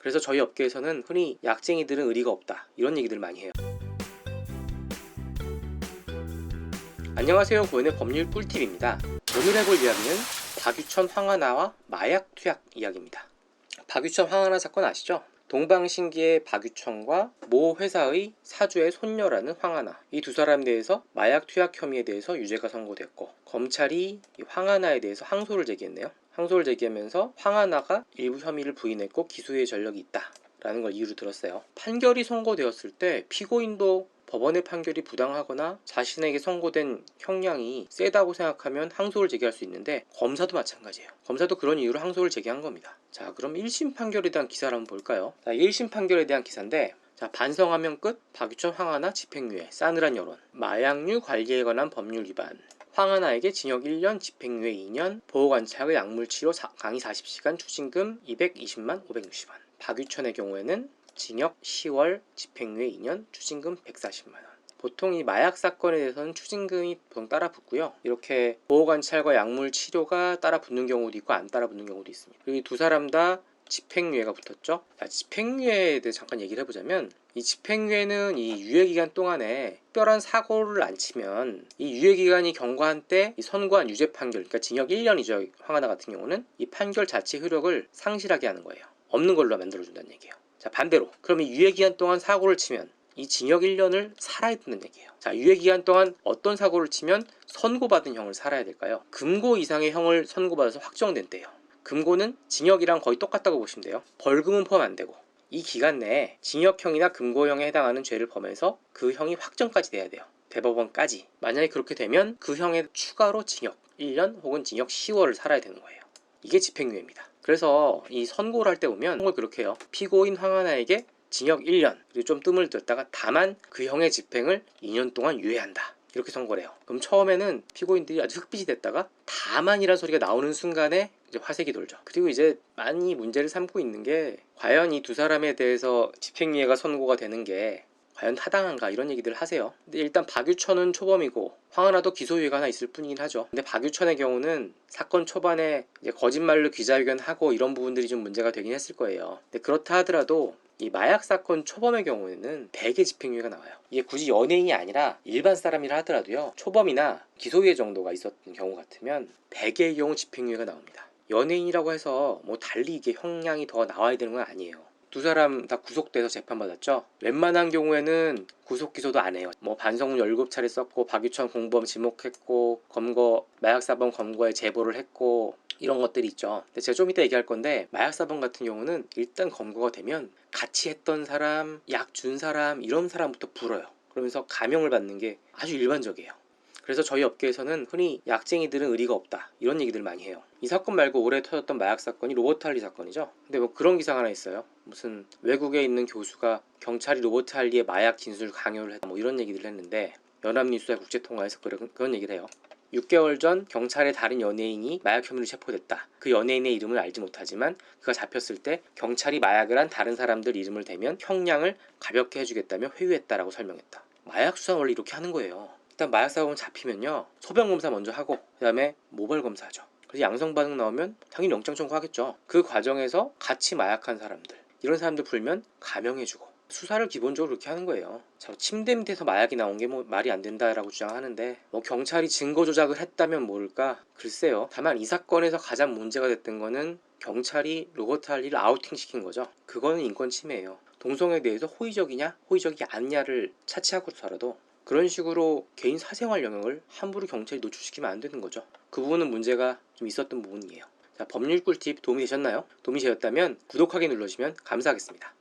그래서 저희 업계에서는 흔히 약쟁이들은 의리가 없다 이런 얘기들 많이 해요. 안녕하세요, 고현의 법률 꿀팁입니다. 오늘 해볼 이야기는 박유천 황하나와 마약 투약 이야기입니다. 박유천 황하나 사건 아시죠? 동방신기의 박유천과 모 회사의 사주의 손녀라는 황하나, 이 두 사람에 대해서 마약 투약 혐의에 대해서 유죄가 선고됐고, 검찰이 이 황하나에 대해서 항소를 제기했네요. 항소를 제기하면서 황하나가 일부 혐의를 부인했고 기소의 전력이 있다 라는 걸 이유로 들었어요. 판결이 선고되었을 때 피고인도 법원의 판결이 부당하거나 자신에게 선고된 형량이 세다고 생각하면 항소를 제기할 수 있는데, 검사도 마찬가지예요. 검사도 그런 이유로 항소를 제기한 겁니다. 자, 그럼 1심 판결에 대한 기사를 한번 볼까요? 자, 1심 판결에 대한 기사인데, 자, 반성하면 끝, 박유천 황하나 집행유예, 싸늘한 여론, 마약류 관리에 관한 법률 위반, 황하나에게 징역 1년, 집행유예 2년, 보호관찰과 약물치료 강의 40시간, 추징금 220만 560원. 박유천의 경우에는 징역 10월, 집행유예 2년, 추징금 140만원. 보통 이 마약 사건에 대해서는 추징금이 보통 따라 붙고요. 이렇게 보호관찰과 약물 치료가 따라 붙는 경우도 있고 안 따라 붙는 경우도 있습니다. 그리고 이 두 사람 다 집행유예가 붙었죠. 자, 집행유예에 대해 잠깐 얘기를 해보자면, 이 집행유예는 이 유예기간 동안에 특별한 사고를 안 치면 이 유예기간이 경과한 때 이 선고한 유죄 판결, 그러니까 징역 1년이죠. 황하나 같은 경우는 이 판결 자체 효력을 상실하게 하는 거예요. 없는 걸로 만들어준다는 얘기예요. 자, 반대로 그럼 이 유예기간 동안 사고를 치면 이 징역 1년을 살아야 된다는 얘기예요. 자, 유예기간 동안 어떤 사고를 치면 선고받은 형을 살아야 될까요? 금고 이상의 형을 선고받아서 확정된 때예요. 금고는 징역이랑 거의 똑같다고 보시면 돼요. 벌금은 포함 안 되고 이 기간 내에 징역형이나 금고형에 해당하는 죄를 범해서 그 형이 확정까지 돼야 돼요. 대법원까지. 만약에 그렇게 되면 그 형에 추가로 징역 1년 혹은 징역 10월을 살아야 되는 거예요. 이게 집행유예입니다. 그래서 이 선고를 할 때 보면 형을 그렇게 해요. 피고인 황하나에게 징역 1년, 그리고 좀 뜸을 들였다가 다만 그 형의 집행을 2년 동안 유예한다, 이렇게 선고를 해요. 그럼 처음에는 피고인들이 아주 흑빛이 됐다가 다만이라는 소리가 나오는 순간에 이제 화색이 돌죠. 그리고 이제 많이 문제를 삼고 있는 게, 과연 이 두 사람에 대해서 집행유예가 선고가 되는 게 과연 타당한가, 이런 얘기들 하세요. 근데 일단 박유천은 초범이고 황하나도 기소유예가 하나 있을 뿐이긴 하죠. 근데 박유천의 경우는 사건 초반에 이제 거짓말로 기자회견하고 이런 부분들이 좀 문제가 되긴 했을 거예요. 근데 그렇다 하더라도 이 마약 사건 초범의 경우에는 100의 집행유예가 나와요. 이게 굳이 연예인이 아니라 일반 사람이라 하더라도요, 초범이나 기소유예 정도가 있었던 경우 같으면 100의 경우 집행유예가 나옵니다. 연예인이라고 해서 뭐 달리 이게 형량이 더 나와야 되는 건 아니에요. 두 사람 다 구속돼서 재판받았죠. 웬만한 경우에는 구속 기소도 안 해요. 뭐 반성문 17차례 썼고 박유천 공범 지목했고 마약사범 검거에 제보를 했고 이런 것들이 있죠. 근데 제가 좀 이따 얘기할 건데, 마약사범 같은 경우는 일단 검거가 되면 같이 했던 사람, 약 준 사람, 이런 사람부터 불어요. 그러면서 감형을 받는 게 아주 일반적이에요. 그래서 저희 업계에서는 흔히 약쟁이들은 의리가 없다 이런 얘기들 많이 해요. 이 사건 말고 올해 터졌던 마약 사건이 로버트 할리 사건이죠. 근데 뭐 그런 기사가 하나 있어요. 무슨 외국에 있는 교수가 경찰이 로버트 할리의 마약 진술 강요를 했다, 뭐 이런 얘기들을 했는데, 연합뉴스와 국제통화에서 그런 얘기를 해요. 6개월 전 경찰의 다른 연예인이 마약 혐의로 체포됐다. 그 연예인의 이름을 알지 못하지만 그가 잡혔을 때 경찰이 마약을 한 다른 사람들 이름을 대면 형량을 가볍게 해주겠다며 회유했다라고 설명했다. 마약 수사는 원래 이렇게 하는 거예요. 일단 마약 사범 잡히면요, 소변 검사 먼저 하고 그 다음에 모발 검사하죠. 그래서 양성 반응 나오면 당연히 영장 청구하겠죠. 그 과정에서 같이 마약한 사람들, 이런 사람들 불면 감형해주고, 수사를 기본적으로 그렇게 하는 거예요. 자, 침대 밑에서 마약이 나온 게 뭐 말이 안 된다라고 주장하는데, 뭐 경찰이 증거 조작을 했다면 모를까? 글쎄요. 다만 이 사건에서 가장 문제가 됐던 거는 경찰이 로버트 할리를 아우팅 시킨 거죠. 그거는 인권 침해예요. 동성애에 대해서 호의적이냐 호의적이 않냐를 차치하고서라도 그런 식으로 개인 사생활 영역을 함부로 경찰이 노출시키면 안 되는 거죠. 그 부분은 문제가 좀 있었던 부분이에요. 자, 법률 꿀팁 도움이 되셨나요? 도움이 되셨다면 구독하기 눌러주시면 감사하겠습니다.